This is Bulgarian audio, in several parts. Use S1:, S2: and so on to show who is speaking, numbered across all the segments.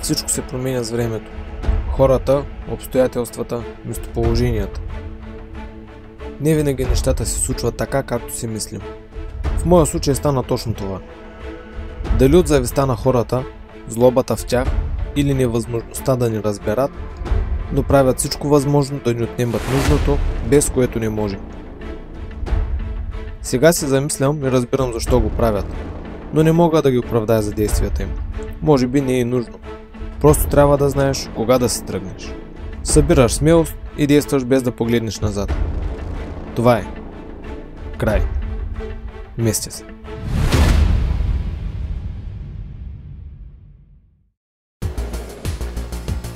S1: Всичко се променя с времето. Хората, обстоятелствата, местоположенията. Не винаги нещата се случват така, както си мислим. В моя случай стана точно това. Дали от завистта на хората, злобата в тях или невъзможността да ни разберат, но правят всичко възможно да ни отнемат нужното, без което не може. Сега се замислям и разбирам защо го правят, но не мога да ги оправдая за действията им. Може би не е нужно. Просто трябва да знаеш кога да се тръгнеш. Събираш смелост и действаш без да погледнеш назад. Това е. Край. Местя се.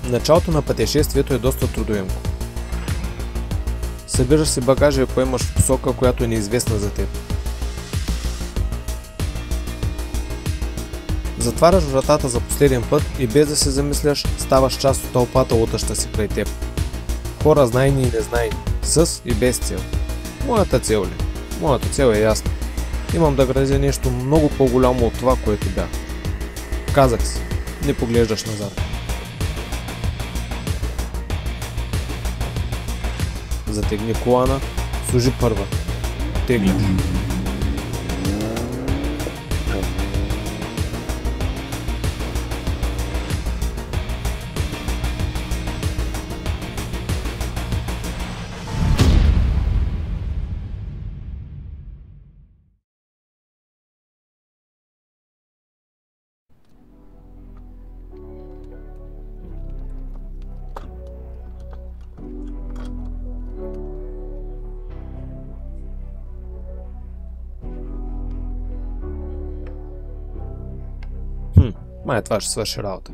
S1: Началото на пътешествието е доста трудоемко. Събираш си багажа и поемаш в посока, която е неизвестна за теб. Затваряш вратата за последен път и без да се замисляш, ставаш част от тълпата, лутаща си край теб. Хора знайни и незнайни, с и без цел. Моята цел ли? Моята цел е ясна. Имам да градя нещо много по-голямо от това, което бях. Казах си, не поглеждаш назад. Затегни колана, служи първа. Тегляш. Май това ще свърши работа.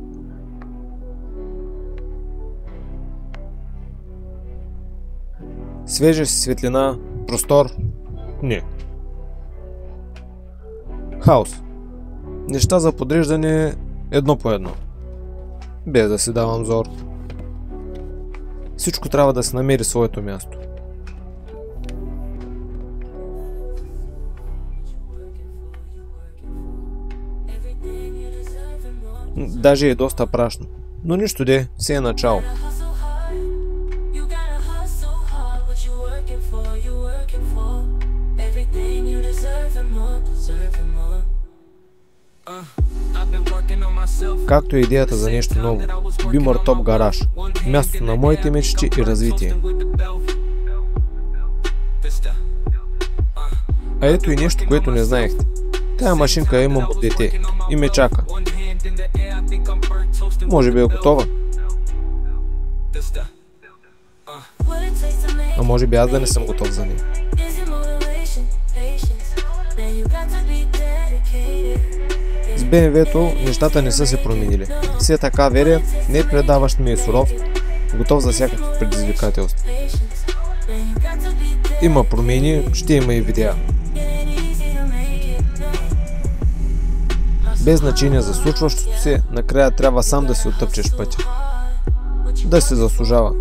S1: Свежа си светлина, простор? Не. Хаос. Неща за подреждане едно по едно. Без да си давам зор. Всичко трябва да се намери своето място. Даже е доста прашно. Но нищо де, все е начало. Както е идеята за нещо ново. Beamer Top Garage. Мястото на моите мечти и развитие. А ето и нещо, което не знаехте. Тая машинка имам от дете и ме чака. Може би е готова. А може би аз да не съм готов за нея. С BMW-то нещата не са се променили. Все така верен, не предаващ ми е суров, готов за всякакви предизвикателства. Има промени, ще има и видеа. Без значение за случващото се, накрая трябва сам да си оттъпчеш пътя. Да се заслужава.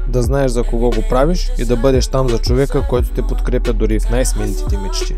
S1: Да знаеш за кого го правиш и да бъдеш там за човека, който те подкрепя дори в най-сменитите мечти.